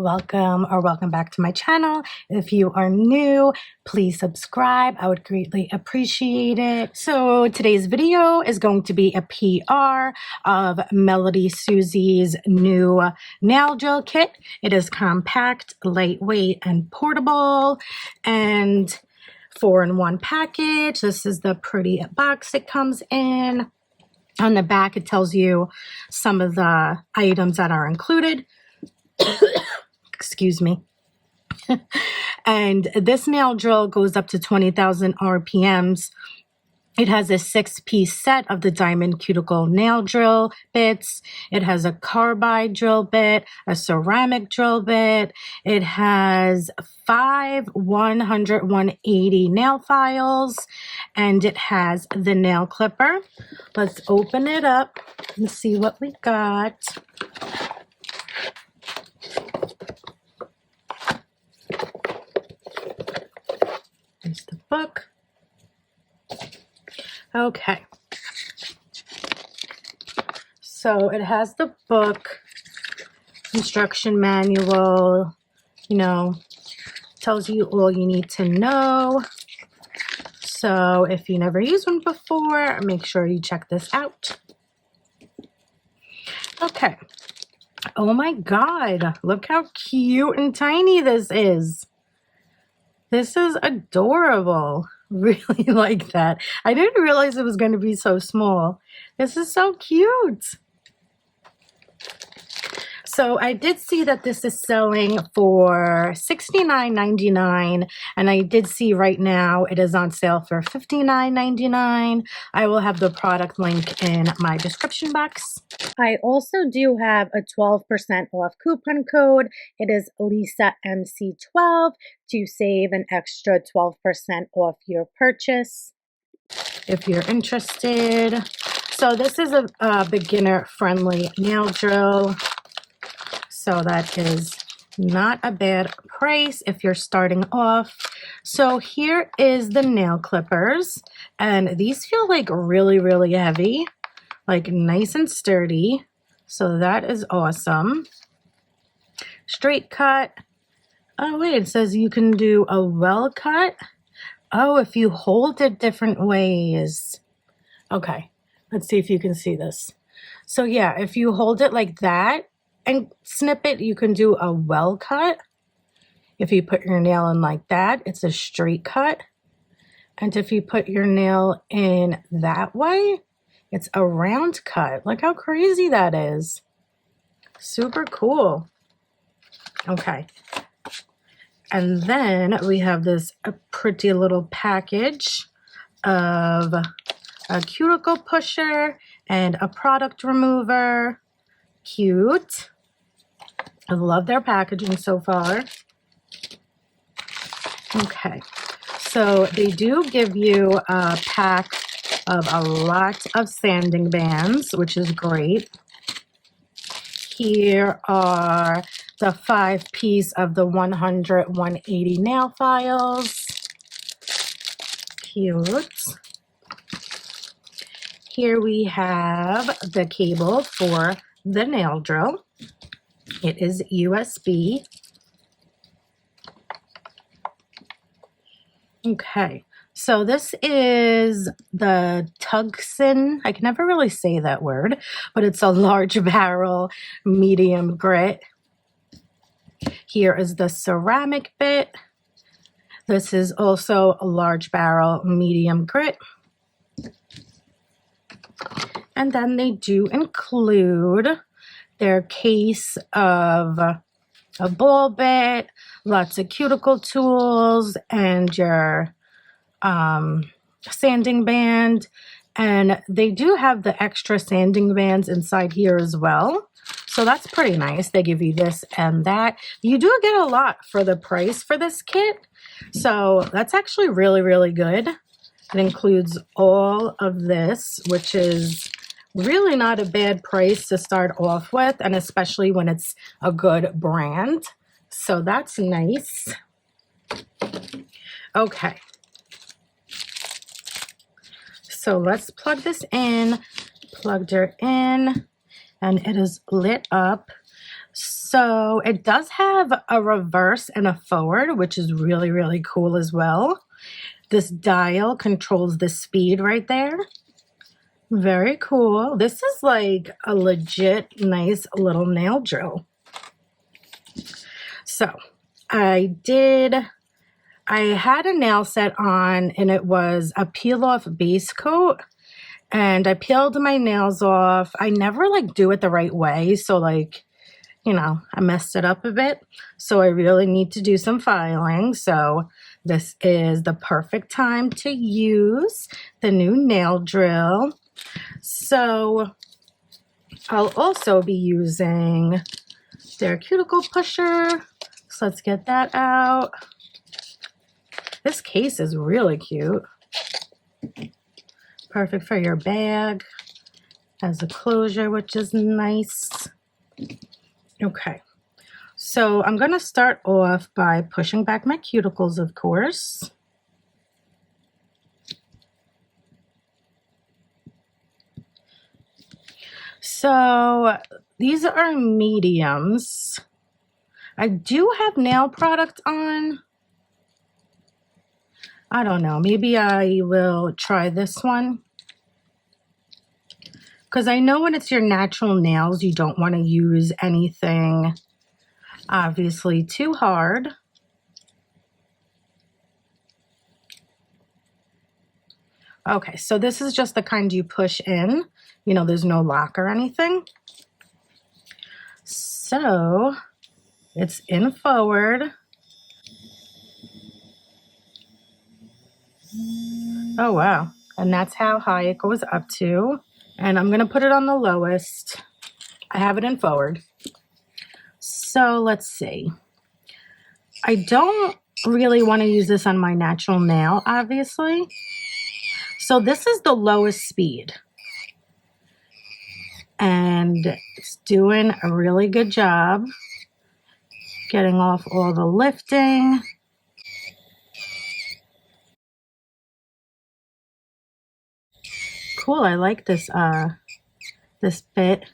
welcome or welcome back to my channel. If you are new, please subscribe. I would greatly appreciate it. So today's video is going to be a PR of Melodysusie's new nail drill kit. It is compact, lightweight, and portable, and 4-in-1 package. This is the pretty box it comes in. On the back, it tells you some of the items that are included. Excuse me. And this nail drill goes up to 20,000 RPMs. It has a 6-piece set of the diamond cuticle nail drill bits. It has a carbide drill bit, a ceramic drill bit. It has 5 100 180 nail files, and it has the nail clipper. Let's open it up and see what we got. There's the book. Okay. So it has the book, instruction manual, tells you all you need to know. So if you never used one before, make sure you check this out. Okay. Oh my God, look how cute and tiny this is. This is adorable. Really like that. I didn't realize it was going to be so small. This is so cute. So I did see that this is selling for $69.99, and I did see right now it is on sale for $59.99. I will have the product link in my description box. I also do have a 12% off coupon code. It is LisaMC12 to save an extra 12% off your purchase if you're interested. So this is a beginner-friendly nail drill. So that is not a bad price if you're starting off. So here is the nail clippers, and these feel like really, really heavy, like nice and sturdy. So that is awesome. Straight cut. Oh wait, it says you can do a well cut. Oh, if you hold it different ways. Okay, let's see if you can see this. So yeah, if you hold it like that and snip it, you can do a well cut. If you put your nail in like that, it's a straight cut. And if you put your nail in that way, it's a round cut. Look how crazy that is. Super cool. Okay. And then we have this pretty little package of a cuticle pusher and a product remover. Cute. I love their packaging so far. Okay, so they do give you a pack of a lot of sanding bands, which is great. Here are the 5-piece of the 100 180 nail files. Cute. Here we have the cable for the nail drill. It is USB. Okay, so this is the tungsten. I can never really say that word, but it's a large barrel, medium grit. Here is the ceramic bit. This is also a large barrel, medium grit. And then they do include their case of a ball bit, lots of cuticle tools, and your sanding band. And they do have the extra sanding bands inside here as well. So that's pretty nice. They give you this and that. You do get a lot for the price for this kit. So that's actually really, really good. It includes all of this, which is really not a bad price to start off with, and especially when it's a good brand. So that's nice. Okay. So let's plug this in. Plugged her in, and it is lit up. So it does have a reverse and a forward, which is really, really cool as well. This dial controls the speed right there. Very cool. This is like a legit nice little nail drill. So I had a nail set on, and it was a peel off base coat, and I peeled my nails off. I never like do it the right way. So like, you know, I messed it up a bit. So I really need to do some filing. So this is the perfect time to use the new nail drill. So I'll also be using their cuticle pusher. So let's get that out. This case is really cute. Perfect for your bag. Has a closure, which is nice. Okay, so I'm going to start off by pushing back my cuticles, of course. So these are mediums. I do have nail product on. I don't know, maybe I will try this one. Because I know when it's your natural nails, you don't want to use anything obviously too hard. Okay, so this is just the kind you push in. You know, there's no lock or anything. So it's in forward. Oh, wow. And that's how high it goes up to. And I'm going to put it on the lowest. I have it in forward. So let's see. I don't really want to use this on my natural nail, obviously. So this is the lowest speed. And it's doing a really good job getting off all the lifting. Cool, I like this this bit.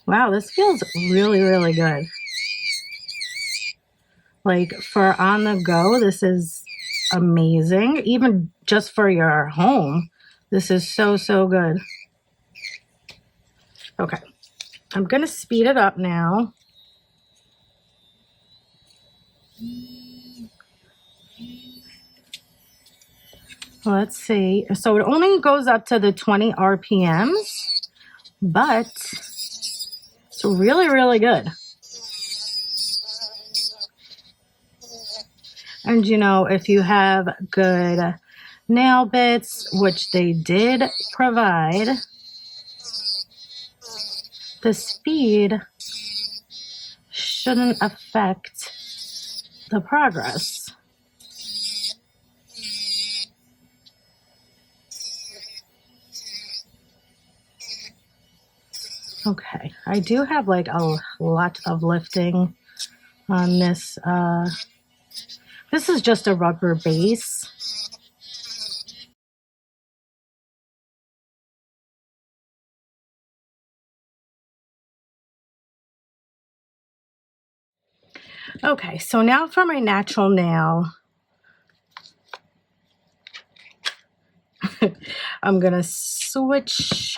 Wow, this feels really, really good. Like for on the go, this is amazing. Even just for your home, this is so, so good. Okay, I'm gonna speed it up now. Let's see. So it only goes up to the 20 RPMs, but it's really, really good. And you know, if you have good nail bits, which they did provide, the speed shouldn't affect the progress. Okay, I do have like a lot of lifting on this. This is just a rubber base. Okay, so now for my natural nail. I'm gonna switch.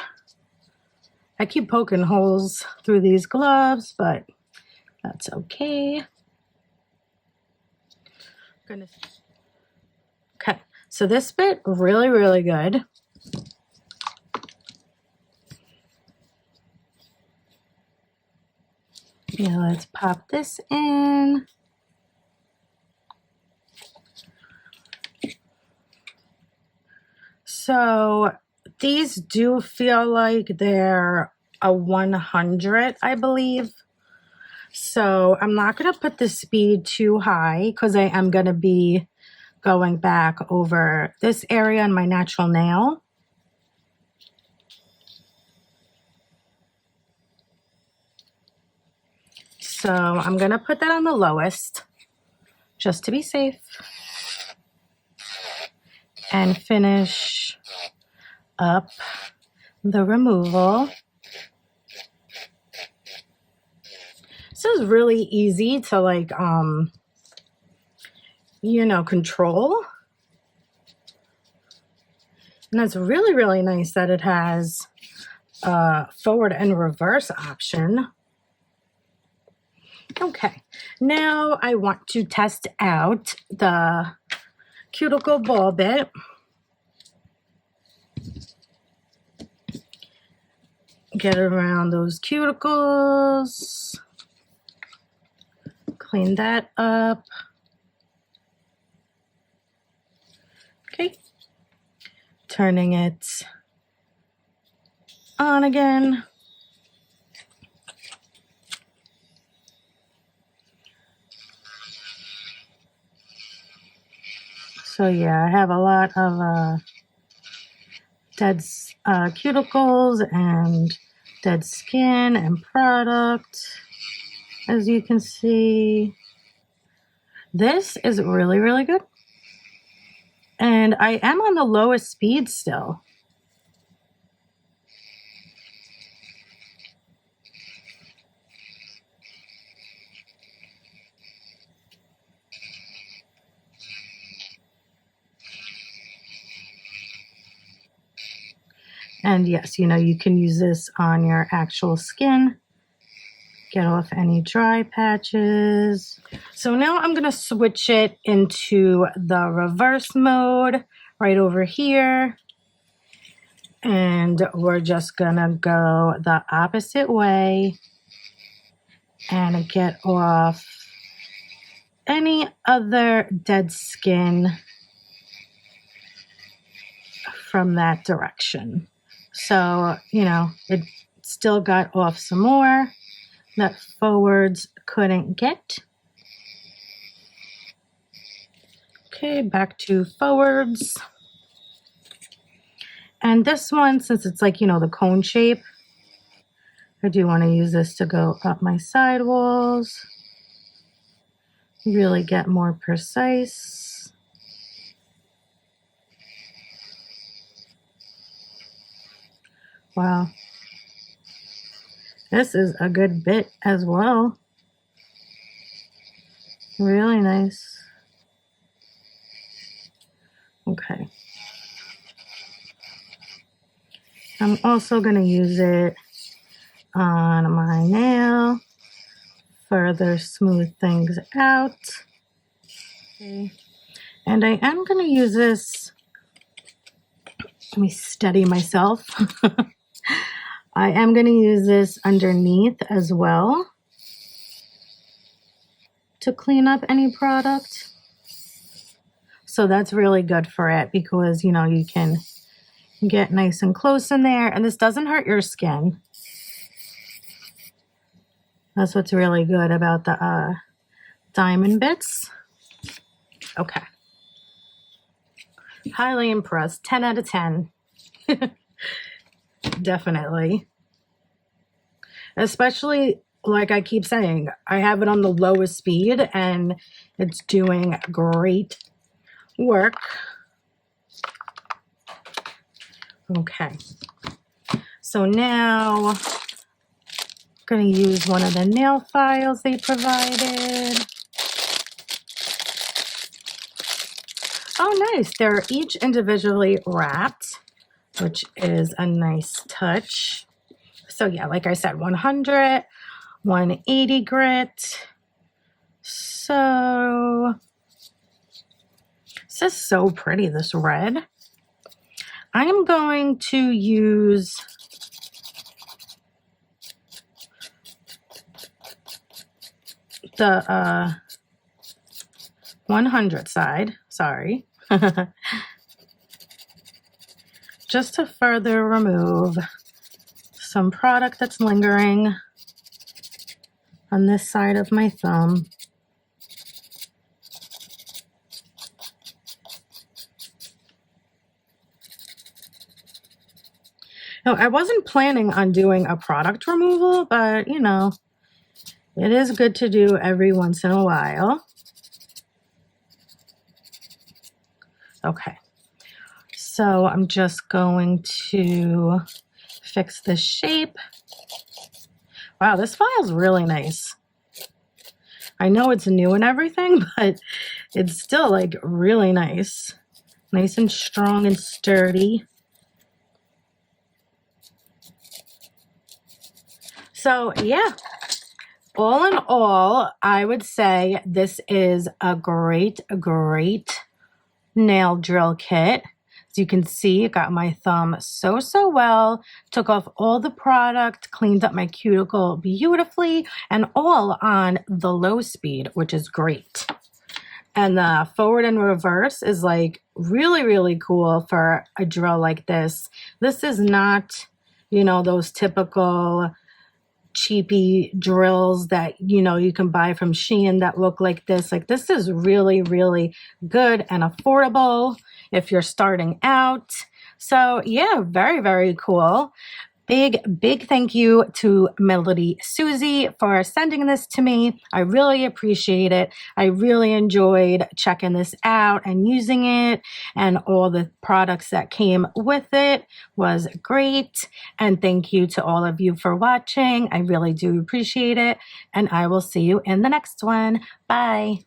I keep poking holes through these gloves, but that's okay. Okay, so this bit really, really good. Yeah, let's pop this in. So these do feel like they're a 100, I believe. So I'm not going to put the speed too high because I am going to be going back over this area on my natural nail. So I'm going to put that on the lowest just to be safe and finish up the removal. This is really easy to like, you know, control. And that's really, really nice that it has a forward and reverse option. Okay, now I want to test out the cuticle ball bit. Get around those cuticles. Clean that up. Okay, turning it on again. So yeah, I have a lot of dead cuticles and dead skin and product, as you can see. This is really, really good. And I am on the lowest speed still. And yes, you know, you can use this on your actual skin. Get off any dry patches. So now I'm going to switch it into the reverse mode right over here. And we're just going to go the opposite way and get off any other dead skin from that direction. So, you know, it still got off some more that forwards couldn't get. Okay, back to forwards. And this one, since it's like, you know, the cone shape, I do want to use this to go up my sidewalls. Really get more precise. Wow. This is a good bit as well. Really nice. Okay. I'm also going to use it on my nail. Further smooth things out. Okay. And I am going to use this. Let me steady myself. I am going to use this underneath as well to clean up any product. So that's really good for it because, you know, you can get nice and close in there and this doesn't hurt your skin. That's what's really good about the diamond bits. Okay. Highly impressed. 10 out of 10. Definitely. Especially, like I keep saying, I have it on the lowest speed and it's doing great work. Okay. So now I'm going to use one of the nail files they provided. Oh, nice. They're each individually wrapped, which is a nice touch. So yeah, like I said, 100, 180 grit. So this is so pretty, this red. I am going to use the 100 side, sorry. Just to further remove some product that's lingering on this side of my thumb. Now, I wasn't planning on doing a product removal, but you know, It is good to do every once in a while. Okay, so I'm just going to fix the shape. Wow, this file's really nice. I know it's new and everything, but it's still like really nice. Nice and strong and sturdy. So yeah, all in all, I would say this is a great nail drill kit. As you can see, it got my thumb so well, took off all the product, cleaned up my cuticle beautifully, and all on the low speed, which is great. And the forward and reverse is like really cool for a drill like this. This is not, you know, those typical cheapy drills that, you know, you can buy from Shein that look like this. Like, this is really good and affordable if you're starting out. So yeah, very cool. Big thank you to Melodysusie for sending this to me. I really appreciate it. I really enjoyed checking this out and using it, and all the products that came with it was great. And thank you to all of you for watching. I really do appreciate it, and I will see you in the next one. Bye.